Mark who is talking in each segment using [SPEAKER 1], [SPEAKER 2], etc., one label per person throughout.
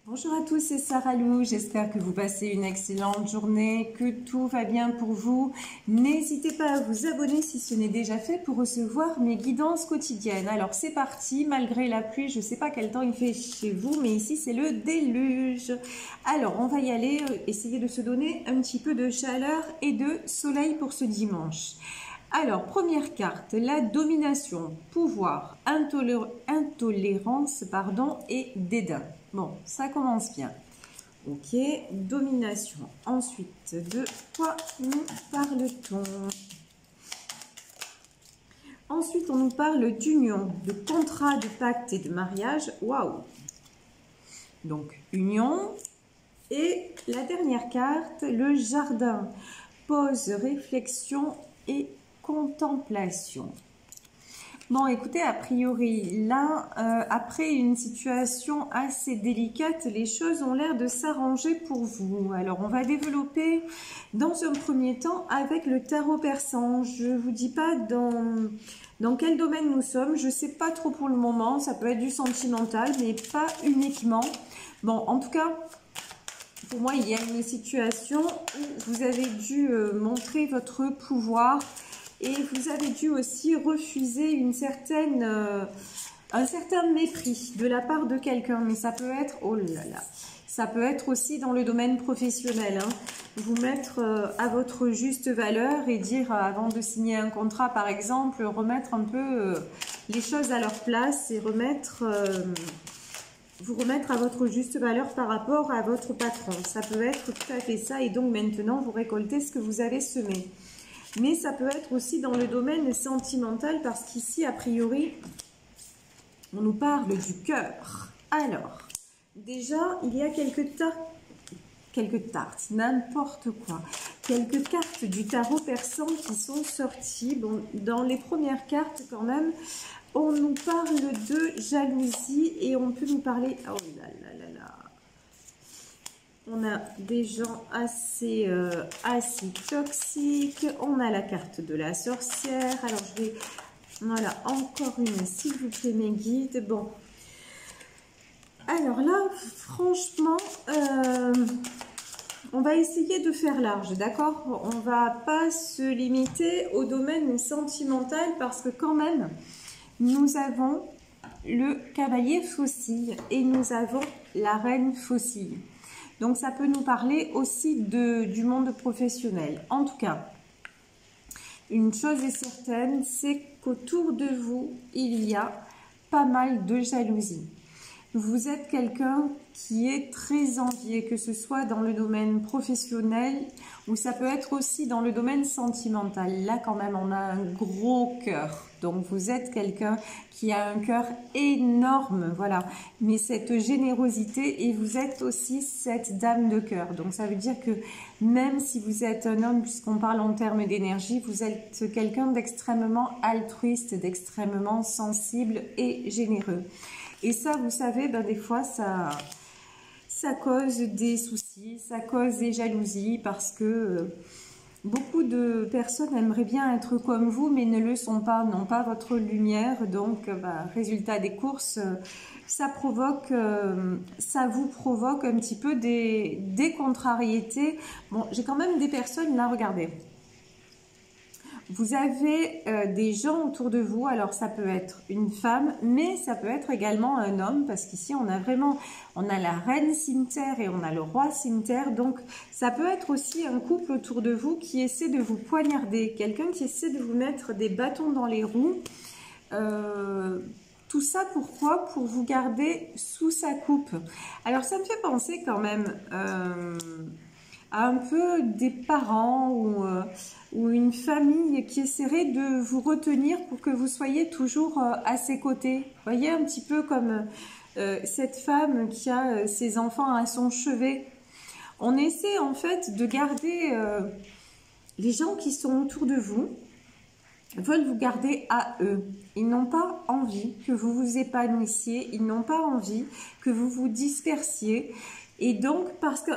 [SPEAKER 1] Bonjour à tous, c'est Sarah Lou, j'espère que vous passez une excellente journée, que tout va bien pour vous. N'hésitez pas à vous abonner si ce n'est déjà fait pour recevoir mes guidances quotidiennes. Alors c'est parti, malgré la pluie, je ne sais pas quel temps il fait chez vous, mais ici c'est le déluge. Alors on va y aller, essayer de se donner un petit peu de chaleur et de soleil pour ce dimanche. Alors, première carte, la domination, pouvoir, intolérance et dédain. Bon, ça commence bien. Ok, domination. Ensuite, de quoi nous parle-t-on? Ensuite, on nous parle d'union, de contrat, de pacte et de mariage. Waouh! Donc, union. Et la dernière carte, le jardin. Pause, réflexion et contemplation. Bon, écoutez, a priori, là, après une situation assez délicate, les choses ont l'air de s'arranger pour vous. Alors, on va développer dans un premier temps avec le tarot persan. Je ne vous dis pas dans quel domaine nous sommes. Je ne sais pas trop pour le moment. Ça peut être du sentimental, mais pas uniquement. Bon, en tout cas, pour moi, il y a une situation où vous avez dû montrer votre pouvoir. Et vous avez dû aussi refuser un certain mépris de la part de quelqu'un. Mais ça peut être, oh là là, ça peut être aussi dans le domaine professionnel. Hein. Vous mettre à votre juste valeur et dire, avant de signer un contrat par exemple, remettre un peu les choses à leur place et vous remettre à votre juste valeur par rapport à votre patron. Ça peut être tout à fait ça et donc maintenant vous récoltez ce que vous avez semé. Mais ça peut être aussi dans le domaine sentimental parce qu'ici, a priori, on nous parle du cœur. Alors, déjà, il y a quelques tartes, n'importe quoi. Quelques cartes du tarot persan qui sont sorties. Bon, dans les premières cartes, quand même, on nous parle de jalousie et on peut nous parler... Oh là là là là. On a des gens assez toxiques. On a la carte de la sorcière. Alors, je vais... Voilà, encore une, s'il vous plaît, mes guides. Bon. Alors là, franchement, on va essayer de faire large, d'accord? On va pas se limiter au domaine sentimental parce que quand même, nous avons le cavalier faucille et nous avons la reine faucille. Donc, ça peut nous parler aussi du monde professionnel. En tout cas, une chose est certaine, c'est qu'autour de vous, il y a pas mal de jalousie. Vous êtes quelqu'un qui est très envié, que ce soit dans le domaine professionnel ou ça peut être aussi dans le domaine sentimental. Là, quand même, on a un gros cœur. Donc, vous êtes quelqu'un qui a un cœur énorme, voilà. Mais cette générosité et vous êtes aussi cette dame de cœur. Donc, ça veut dire que même si vous êtes un homme, puisqu'on parle en termes d'énergie, vous êtes quelqu'un d'extrêmement altruiste, d'extrêmement sensible et généreux. Et ça, vous savez, ben, des fois, ça cause des soucis, ça cause des jalousies parce que beaucoup de personnes aimeraient bien être comme vous, mais ne le sont pas, n'ont pas votre lumière. Donc, résultat des courses, ça vous provoque un petit peu des contrariétés. Bon, j'ai quand même des personnes là, regardez. Vous avez des gens autour de vous, alors ça peut être une femme, mais ça peut être également un homme, parce qu'ici on a la reine cimeterre et on a le roi cimeterre, donc ça peut être aussi un couple autour de vous qui essaie de vous poignarder, quelqu'un qui essaie de vous mettre des bâtons dans les roues. Tout ça pourquoi? Pour vous garder sous sa coupe. Alors ça me fait penser quand même à un peu des parents ou une famille qui essaierait de vous retenir pour que vous soyez toujours à ses côtés. Vous voyez, un petit peu comme cette femme qui a ses enfants à son chevet. On essaie en fait de garder les gens qui sont autour de vous, veulent vous garder à eux. Ils n'ont pas envie que vous vous épanouissiez, ils n'ont pas envie que vous vous dispersiez. Et donc, parce que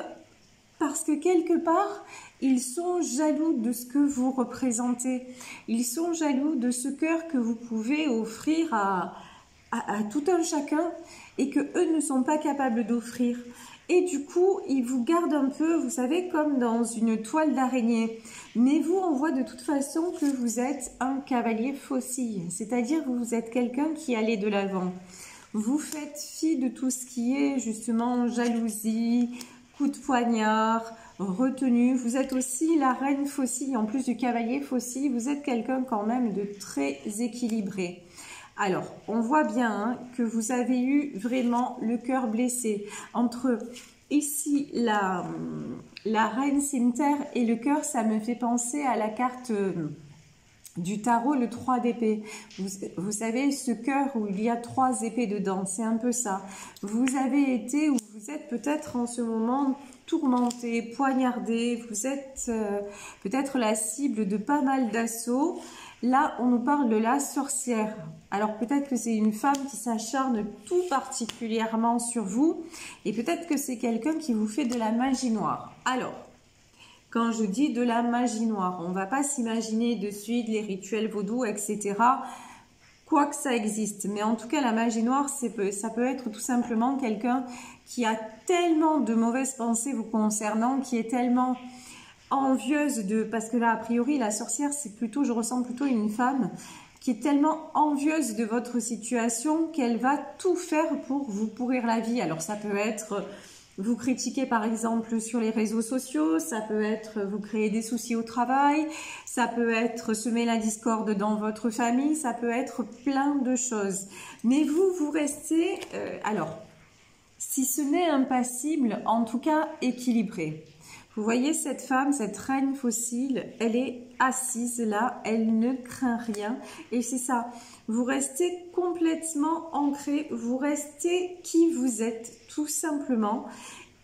[SPEAKER 1] quelque part, ils sont jaloux de ce que vous représentez. Ils sont jaloux de ce cœur que vous pouvez offrir à tout un chacun. et que eux ne sont pas capables d'offrir. Et du coup, ils vous gardent un peu, vous savez, comme dans une toile d'araignée. Mais vous, on voit de toute façon que vous êtes un cavalier faucille, c'est-à-dire que vous êtes quelqu'un qui allait de l'avant. Vous faites fi de tout ce qui est justement jalousie, coup de poignard, retenue. Vous êtes aussi la reine faucille, en plus du cavalier faucille, vous êtes quelqu'un quand même de très équilibré. Alors, on voit bien hein, que vous avez eu vraiment le cœur blessé. Entre ici la reine cimeterre et le cœur, ça me fait penser à la carte du tarot, le 3 d'épée. Vous savez, ce cœur où il y a 3 épées dedans, c'est un peu ça. Vous avez été, ou vous êtes peut-être en ce moment tourmenté, poignardé, vous êtes peut-être la cible de pas mal d'assauts. Là, on nous parle de la sorcière. Alors peut-être que c'est une femme qui s'acharne tout particulièrement sur vous et peut-être que c'est quelqu'un qui vous fait de la magie noire. Alors, quand je dis de la magie noire, on ne va pas s'imaginer de suite les rituels vaudous, etc. Quoique ça existe. Mais en tout cas, la magie noire, ça peut être tout simplement quelqu'un qui a tellement de mauvaises pensées vous concernant, qui est tellement envieuse de... Parce que là, a priori, la sorcière, c'est plutôt, je ressens plutôt une femme qui est tellement envieuse de votre situation qu'elle va tout faire pour vous pourrir la vie. Alors, ça peut être... Vous critiquer par exemple sur les réseaux sociaux, ça peut être vous créer des soucis au travail, ça peut être semer la discorde dans votre famille, ça peut être plein de choses. Mais vous restez, alors, si ce n'est impassible, en tout cas équilibré. Vous voyez cette femme, cette reine fossile, elle est assise là, elle ne craint rien. Et c'est ça, vous restez complètement ancré, vous restez qui vous êtes, tout simplement.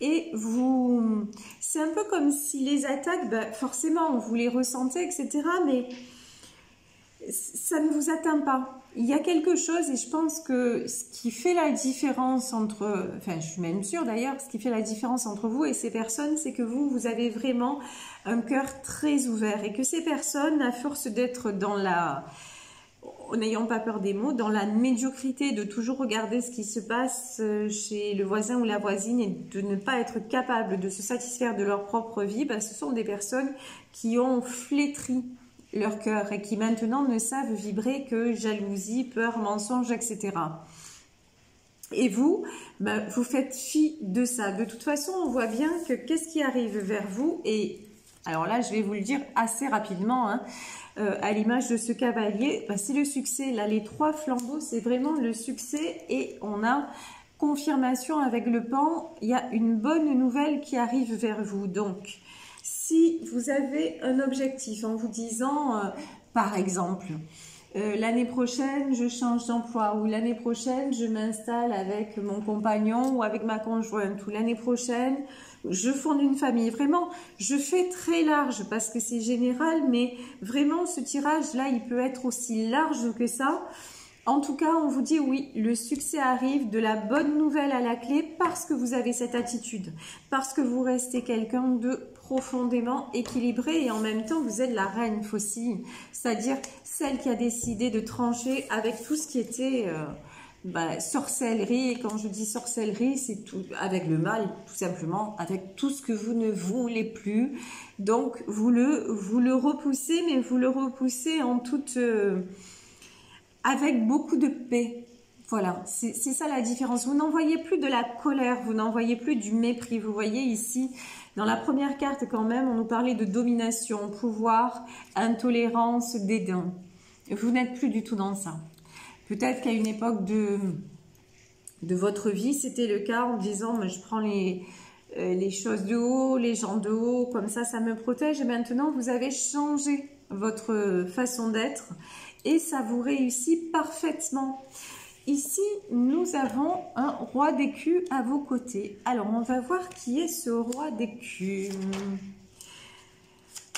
[SPEAKER 1] Et vous, c'est un peu comme si les attaques, ben forcément, vous les ressentez, etc. Mais ça ne vous atteint pas. Il y a quelque chose, et je pense que ce qui fait la différence entre, enfin je suis même sûre d'ailleurs, ce qui fait la différence entre vous et ces personnes, c'est que vous avez vraiment un cœur très ouvert et que ces personnes, à force d'être dans la, n'ayant pas peur des mots, dans la médiocrité de toujours regarder ce qui se passe chez le voisin ou la voisine et de ne pas être capable de se satisfaire de leur propre vie, ben, ce sont des personnes qui ont flétri leur cœur et qui maintenant ne savent vibrer que jalousie, peur, mensonge, etc. Et vous, ben, vous faites fi de ça. De toute façon, on voit bien que qu'est-ce qui arrive vers vous et alors là, je vais vous le dire assez rapidement, hein, à l'image de ce cavalier, ben, c'est le succès. Là, les 3 flambeaux, c'est vraiment le succès et on a confirmation avec le pan. Il y a une bonne nouvelle qui arrive vers vous. Donc, si vous avez un objectif en vous disant, par exemple, l'année prochaine, je change d'emploi ou l'année prochaine, je m'installe avec mon compagnon ou avec ma conjointe ou l'année prochaine, je fonde une famille. Vraiment, je fais très large parce que c'est général, mais vraiment, ce tirage-là, il peut être aussi large que ça. En tout cas, on vous dit oui, le succès arrive, de la bonne nouvelle à la clé parce que vous avez cette attitude, parce que vous restez quelqu'un de profondément équilibré et en même temps, vous êtes la reine fossile, c'est-à-dire celle qui a décidé de trancher avec tout ce qui était sorcellerie. Et quand je dis sorcellerie, c'est tout avec le mal, tout simplement, avec tout ce que vous ne voulez plus. Donc, vous le repoussez, mais vous le repoussez en toute... avec beaucoup de paix. Voilà, c'est ça la différence. Vous n'en voyez plus de la colère, vous n'en voyez plus du mépris. Vous voyez ici, dans la première carte quand même, on nous parlait de domination, pouvoir, intolérance, dédain. Vous n'êtes plus du tout dans ça. Peut-être qu'à une époque de votre vie, c'était le cas en disant, je prends les choses de haut, les gens de haut, comme ça me protège. Et maintenant, vous avez changé votre façon d'être. Et ça vous réussit parfaitement. Ici, nous avons un roi d'écus à vos côtés. Alors, on va voir qui est ce roi d'écus.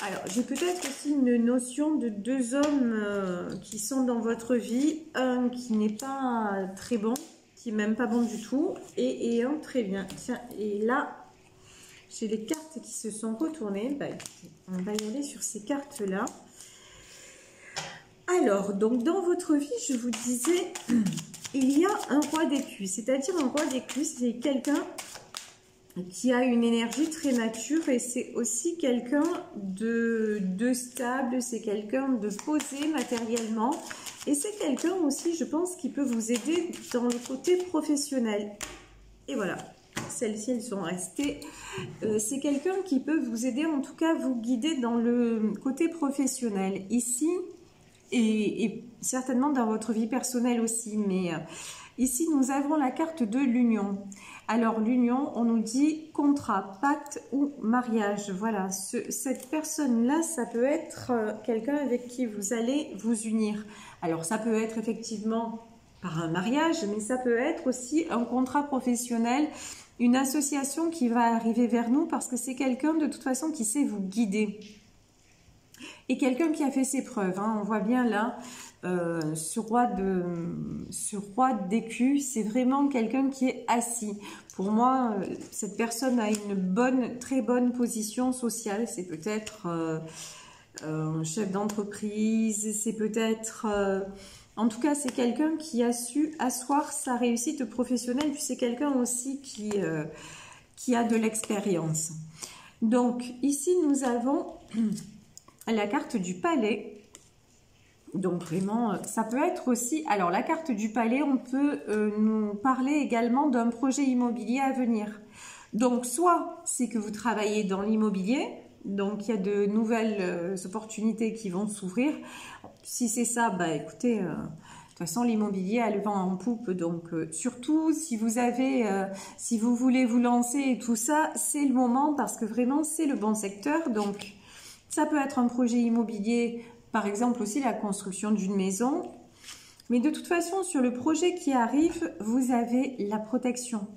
[SPEAKER 1] Alors, j'ai peut-être aussi une notion de 2 hommes qui sont dans votre vie. Un qui n'est pas très bon, qui n'est même pas bon du tout, et un très bien. Tiens, et là, j'ai les cartes qui se sont retournées. Bah, écoutez, on va y aller sur ces cartes-là. Alors, donc dans votre vie, je vous disais, il y a un roi d'écus, c'est-à-dire un roi d'écus, c'est quelqu'un qui a une énergie très mature et c'est aussi quelqu'un de stable, c'est quelqu'un de posé matériellement et c'est quelqu'un aussi, je pense, qui peut vous aider dans le côté professionnel. Et voilà, celles-ci, elles sont restées. C'est quelqu'un qui peut vous aider, en tout cas, vous guider dans le côté professionnel. Ici, et certainement dans votre vie personnelle aussi, mais ici, nous avons la carte de l'union. Alors, l'union, on nous dit contrat, pacte ou mariage. Voilà, cette personne-là, ça peut être quelqu'un avec qui vous allez vous unir. Alors, ça peut être effectivement par un mariage, mais ça peut être aussi un contrat professionnel, une association qui va arriver vers nous parce que c'est quelqu'un de toute façon qui sait vous guider. Et quelqu'un qui a fait ses preuves, hein. On voit bien là, ce roi d'écus, c'est vraiment quelqu'un qui est assis. Pour moi, cette personne a une très bonne position sociale. C'est peut-être un chef d'entreprise, c'est peut-être... en tout cas, c'est quelqu'un qui a su asseoir sa réussite professionnelle. Puis c'est quelqu'un aussi qui a de l'expérience. Donc, ici, nous avons la carte du palais. Donc vraiment, ça peut être aussi... Alors la carte du palais, on peut nous parler également d'un projet immobilier à venir. Donc soit c'est que vous travaillez dans l'immobilier, donc il y a de nouvelles opportunités qui vont s'ouvrir. Si c'est ça, bah écoutez, de toute façon l'immobilier a le vent en poupe. Donc surtout si vous avez, si vous voulez vous lancer et tout ça, c'est le moment parce que vraiment c'est le bon secteur. Donc ça peut être un projet immobilier. Par exemple aussi la construction d'une maison. Mais de toute façon, sur le projet qui arrive, vous avez la protection.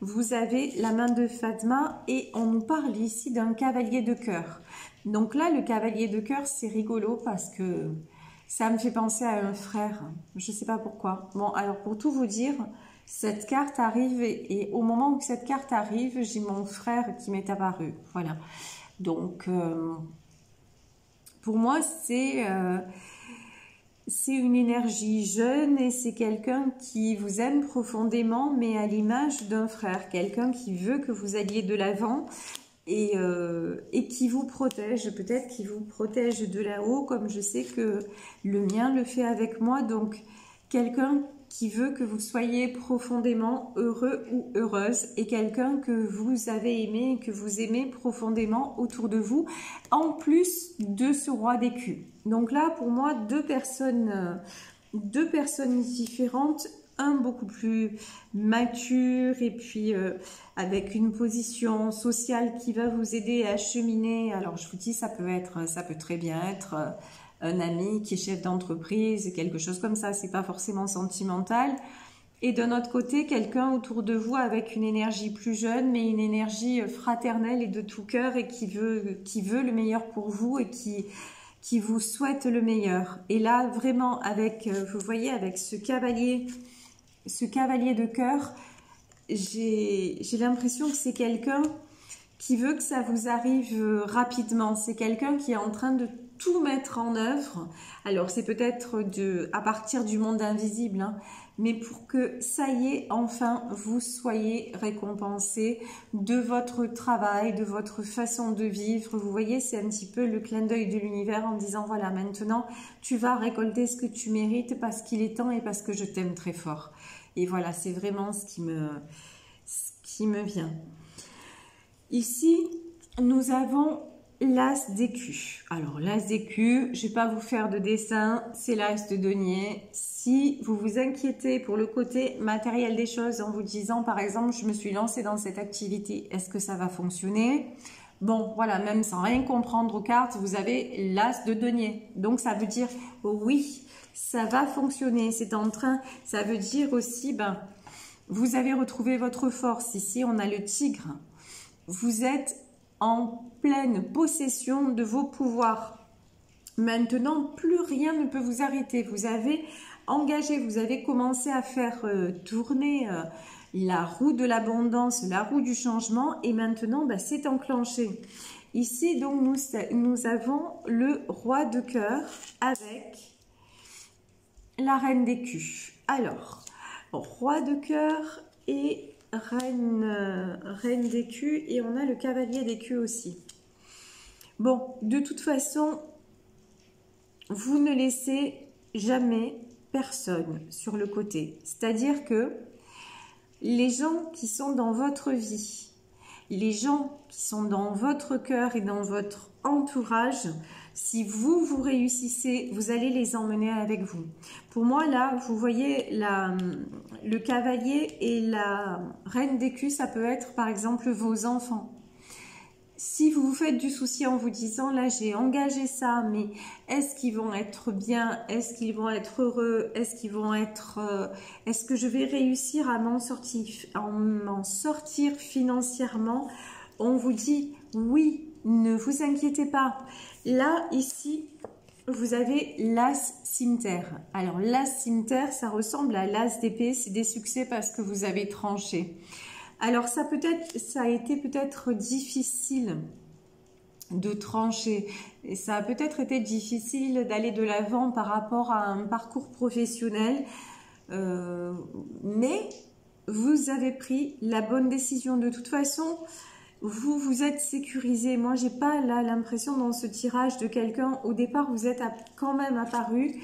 [SPEAKER 1] Vous avez la main de Fatma et on nous parle ici d'un cavalier de cœur. Donc là, le cavalier de cœur, c'est rigolo parce que ça me fait penser à un frère. Je ne sais pas pourquoi. Bon, alors pour tout vous dire, cette carte arrive et au moment où cette carte arrive, j'ai mon frère qui m'est apparu. Voilà. Donc... pour moi, c'est une énergie jeune et c'est quelqu'un qui vous aime profondément, mais à l'image d'un frère. Quelqu'un qui veut que vous alliez de l'avant et qui vous protège. Peut-être qui vous protège de là-haut, comme je sais que le mien le fait avec moi. Donc, quelqu'un qui veut que vous soyez profondément heureux ou heureuse et quelqu'un que vous avez aimé et que vous aimez profondément autour de vous, en plus de ce roi d'écus. Donc là, pour moi, deux personnes différentes, un beaucoup plus mature et puis avec une position sociale qui va vous aider à cheminer. Alors je vous dis, ça peut très bien être... un ami qui est chef d'entreprise, quelque chose comme ça, c'est pas forcément sentimental. Et d'un autre côté, quelqu'un autour de vous avec une énergie plus jeune, mais une énergie fraternelle et de tout cœur et qui veut le meilleur pour vous et qui vous souhaite le meilleur. Et là, vraiment, avec, vous voyez, avec ce cavalier de cœur, j'ai l'impression que c'est quelqu'un qui veut que ça vous arrive rapidement. C'est quelqu'un qui est en train de tout mettre en œuvre. Alors, c'est peut-être à partir du monde invisible, hein, mais pour que ça y est, enfin, vous soyez récompensé de votre travail, de votre façon de vivre. Vous voyez, c'est un petit peu le clin d'œil de l'univers en disant, voilà, maintenant, tu vas récolter ce que tu mérites parce qu'il est temps et parce que je t'aime très fort. Et voilà, c'est vraiment ce qui me vient. Ici, nous avons l'as d'écus. Alors, l'as d'écus, je ne vais pas vous faire de dessin, c'est l'as de denier. Si vous vous inquiétez pour le côté matériel des choses en vous disant, par exemple, je me suis lancée dans cette activité, est-ce que ça va fonctionner? Bon, voilà, même sans rien comprendre aux cartes, vous avez l'as de denier. Donc, ça veut dire, oui, ça va fonctionner, c'est en train. Ça veut dire aussi, vous avez retrouvé votre force. Ici, on a le tigre. Vous êtes en pleine possession de vos pouvoirs. Maintenant, plus rien ne peut vous arrêter. Vous avez engagé, vous avez commencé à faire tourner la roue de l'abondance, la roue du changement et maintenant, c'est enclenché. Ici, donc, nous avons le roi de cœur avec la reine d'écus. Alors, roi de cœur et reine d'écus, et on a le cavalier d'écus aussi. Bon, de toute façon, vous ne laissez jamais personne sur le côté. C'est-à-dire que les gens qui sont dans votre vie, les gens qui sont dans votre cœur et dans votre entourage, si vous réussissez, vous allez les emmener avec vous. Pour moi, là, vous voyez le cavalier et la reine d'écus, ça peut être par exemple vos enfants. Si vous vous faites du souci en vous disant, là j'ai engagé ça, mais est-ce qu'ils vont être bien? Est-ce qu'ils vont être heureux? Est-ce qu'ils vont être... est-ce que je vais réussir à m'en sortir financièrement? On vous dit, oui, ne vous inquiétez pas. Là, ici, vous avez l'as cimeterre. Alors, l'as cimeterre, ça ressemble à l'as d'épée. C'est des succès parce que vous avez tranché. Alors, ça a été peut-être difficile de trancher. Et ça a peut-être été difficile d'aller de l'avant par rapport à un parcours professionnel. Mais vous avez pris la bonne décision. De toute façon, vous êtes sécurisé. Moi, j'ai pas là l'impression dans ce tirage de quelqu'un. Au départ, vous êtes quand même apparu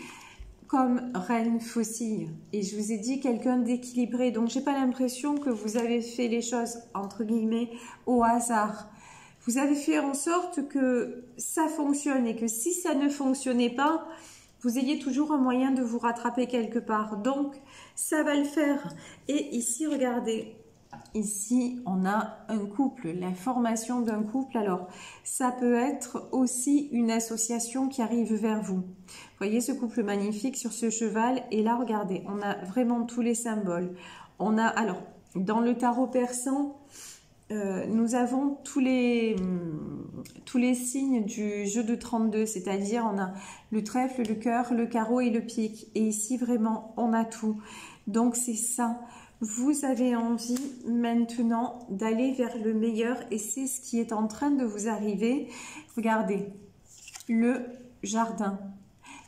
[SPEAKER 1] comme reine faucille. Et je vous ai dit quelqu'un d'équilibré. Donc, j'ai pas l'impression que vous avez fait les choses, entre guillemets, au hasard. Vous avez fait en sorte que ça fonctionne et que si ça ne fonctionnait pas, vous ayez toujours un moyen de vous rattraper quelque part. Donc, ça va le faire. Et ici, regardez. Ici, on a un couple, la formation d'un couple. Alors, ça peut être aussi une association qui arrive vers vous. Vous voyez ce couple magnifique sur ce cheval. Et là, regardez, on a vraiment tous les symboles. On a, alors, dans le tarot persan, nous avons tous les signes du jeu de 32, c'est-à-dire on a le trèfle, le cœur, le carreau et le pique. Et ici, vraiment, on a tout. Donc, c'est ça. Vous avez envie maintenant d'aller vers le meilleur et c'est ce qui est en train de vous arriver. Regardez, le jardin.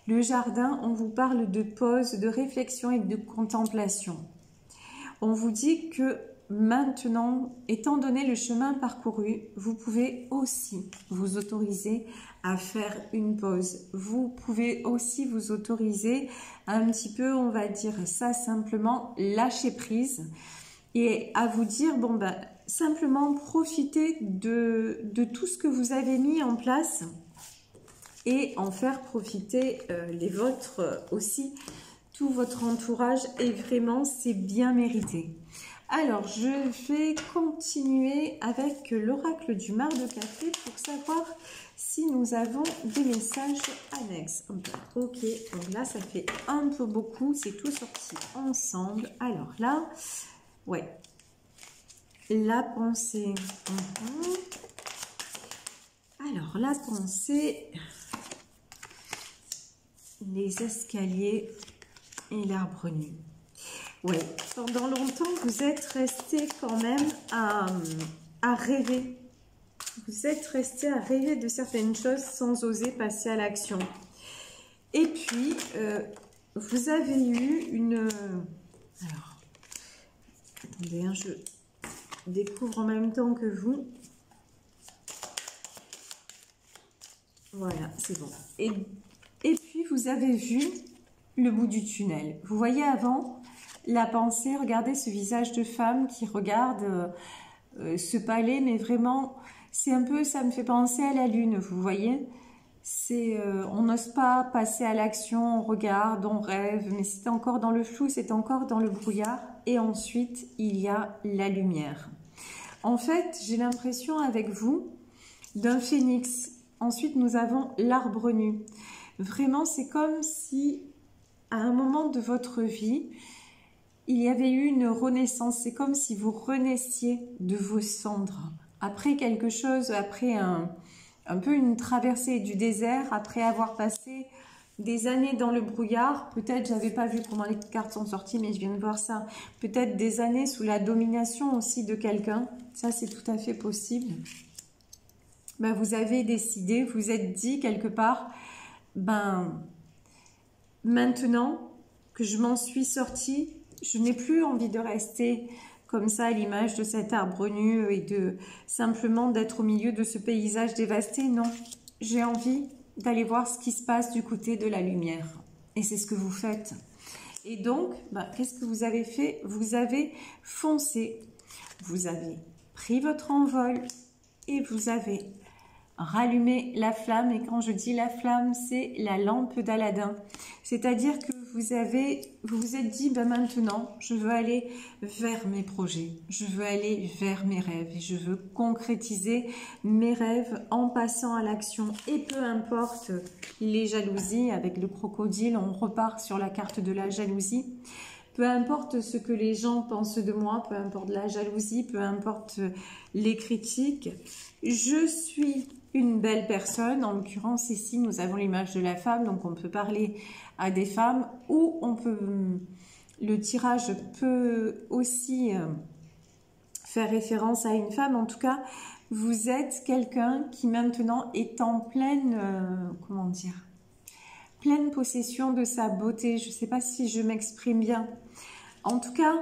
[SPEAKER 1] Le jardin, on vous parle de pause, de réflexion et de contemplation. On vous dit que maintenant, étant donné le chemin parcouru, vous pouvez aussi vous autoriser à faire une pause. Vous pouvez aussi vous autoriser à un petit peu, on va dire ça simplement, lâcher prise et à vous dire, bon ben, simplement profiter de tout ce que vous avez mis en place et en faire profiter les vôtres aussi, tout votre entourage, et vraiment c'est bien mérité. Alors, je vais continuer avec l'oracle du mar de café pour savoir si nous avons des messages annexes. Ok, donc là, ça fait un peu beaucoup. C'est tout sorti ensemble. Alors là, ouais. La pensée. Alors, la pensée, les escaliers et l'arbre nu. Oui, pendant longtemps, vous êtes resté quand même à rêver. Vous êtes resté à rêver de certaines choses sans oser passer à l'action. Et puis, vous avez eu une... Alors, attendez, hein, je découvre en même temps que vous. Voilà, c'est bon. Et puis, vous avez vu le bout du tunnel. Vous voyez avant... La pensée, regardez ce visage de femme qui regarde ce palais, mais vraiment, c'est un peu, ça me fait penser à la lune, vous voyez. On n'ose pas passer à l'action, on regarde, on rêve, mais c'est encore dans le flou, c'est encore dans le brouillard. Et ensuite, il y a la lumière. En fait, j'ai l'impression avec vous d'un phénix. Ensuite, nous avons l'arbre nu. Vraiment, c'est comme si, à un moment de votre vie, il y avait eu une renaissance. C'est comme si vous renaissiez de vos cendres. Après quelque chose, après un peu une traversée du désert, après avoir passé des années dans le brouillard, peut-être, j'avais pas vu comment les cartes sont sorties, mais je viens de voir ça, peut-être des années sous la domination aussi de quelqu'un, ça c'est tout à fait possible. Ben, vous avez décidé, vous êtes dit quelque part, ben, maintenant que je m'en suis sortie, Je n'ai plus envie de rester comme ça à l'image de cet arbre nu et de simplement d'être au milieu de ce paysage dévasté. Non, j'ai envie d'aller voir ce qui se passe du côté de la lumière. Et c'est ce que vous faites. Et donc, qu'est-ce que vous avez fait? Vous avez foncé. Vous avez pris votre envol et vous avez rallumé la flamme. Et quand je dis la flamme, c'est la lampe d'Aladin. C'est-à-dire que vous vous êtes dit, maintenant, je veux aller vers mes projets. Je veux aller vers mes rêves. Et je veux concrétiser mes rêves en passant à l'action. Et peu importe les jalousies, avec le crocodile, on repart sur la carte de la jalousie. Peu importe ce que les gens pensent de moi, peu importe la jalousie, peu importe les critiques, je suis une belle personne. En l'occurrence, ici, nous avons l'image de la femme, donc on peut parler à des femmes ou on peut... Le tirage peut aussi faire référence à une femme. En tout cas, vous êtes quelqu'un qui maintenant est en pleine... comment dire ? Pleine possession de sa beauté. Je ne sais pas si je m'exprime bien. En tout cas,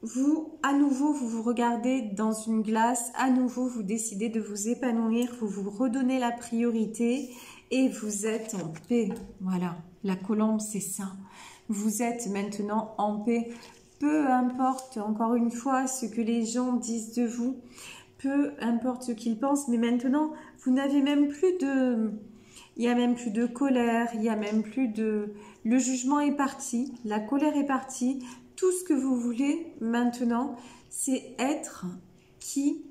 [SPEAKER 1] vous, à nouveau, vous vous regardez dans une glace. À nouveau, vous décidez de vous épanouir. Vous vous redonnez la priorité et vous êtes en paix. Voilà, la colombe, c'est ça. Vous êtes maintenant en paix. Peu importe, encore une fois, ce que les gens disent de vous. Peu importe ce qu'ils pensent. Mais maintenant, vous n'avez même plus de... Il n'y a même plus de colère, il n'y a même plus de... Le jugement est parti, la colère est partie. Tout ce que vous voulez maintenant, c'est être qui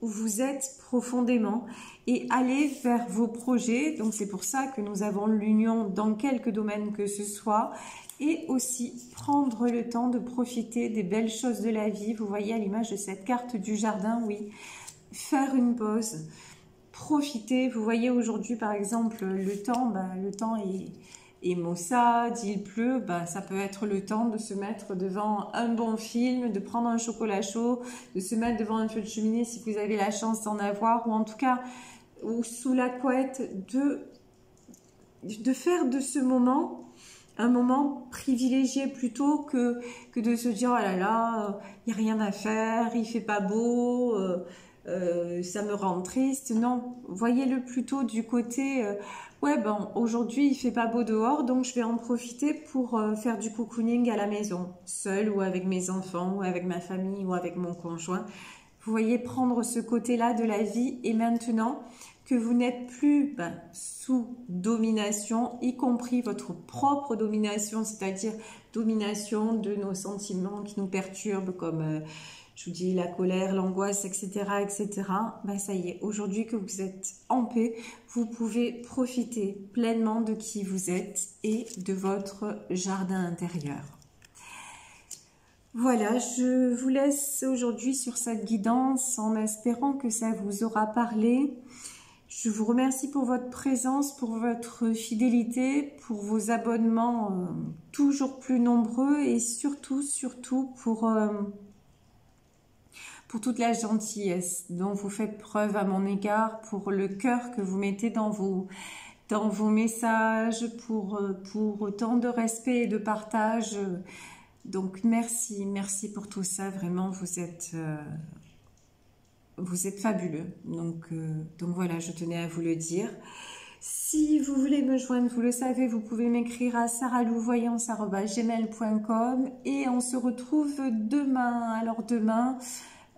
[SPEAKER 1] vous êtes profondément et aller vers vos projets. Donc c'est pour ça que nous avons l'union dans quelques domaines que ce soit. Et aussi prendre le temps de profiter des belles choses de la vie. Vous voyez à l'image de cette carte du jardin, oui. Faire une pause. Profitez, vous voyez aujourd'hui par exemple le temps est maussade, il pleut, ça peut être le temps de se mettre devant un bon film, de prendre un chocolat chaud, de se mettre devant un feu de cheminée si vous avez la chance d'en avoir, ou en tout cas ou sous la couette, de faire de ce moment un moment privilégié plutôt que de se dire oh là là, il n'y a rien à faire, il fait pas beau, ça me rend triste. Non, voyez-le plutôt du côté ouais, aujourd'hui il fait pas beau dehors, donc je vais en profiter pour faire du cocooning à la maison, seule ou avec mes enfants, ou avec ma famille, ou avec mon conjoint. Vous voyez, prendre ce côté-là de la vie. Et maintenant que vous n'êtes plus sous domination, y compris votre propre domination, c'est-à-dire domination de nos sentiments qui nous perturbent, comme je vous dis la colère, l'angoisse, etc., etc. Ça y est, aujourd'hui que vous êtes en paix, vous pouvez profiter pleinement de qui vous êtes et de votre jardin intérieur. Voilà, je vous laisse aujourd'hui sur cette guidance en espérant que ça vous aura parlé. Je vous remercie pour votre présence, pour votre fidélité, pour vos abonnements toujours plus nombreux et surtout pour toute la gentillesse dont vous faites preuve à mon égard, pour le cœur que vous mettez dans vos messages, pour autant de respect et de partage. Donc merci pour tout ça, vraiment vous êtes fabuleux. Donc voilà, je tenais à vous le dire. Si vous voulez me joindre, vous le savez, vous pouvez m'écrire à saralouvoyance@gmail.com et on se retrouve demain. Alors demain,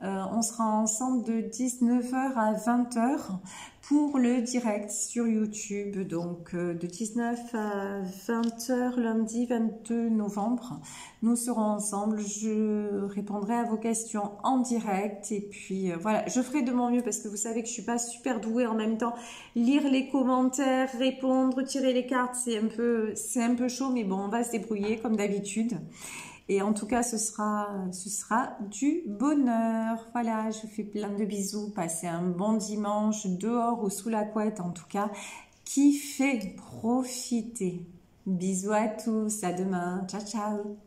[SPEAKER 1] on sera ensemble de 19h à 20h pour le direct sur YouTube. Donc de 19 à 20h lundi 22 novembre, nous serons ensemble. Je répondrai à vos questions en direct et puis voilà, je ferai de mon mieux parce que vous savez que je suis pas super douée en même temps. Lire les commentaires, répondre, tirer les cartes, c'est un peu chaud, mais bon, on va se débrouiller comme d'habitude. Et en tout cas, ce sera du bonheur. Voilà, je vous fais plein de bisous. Passez un bon dimanche, dehors ou sous la couette. En tout cas, kiffez, profitez. Bisous à tous. À demain. Ciao, ciao.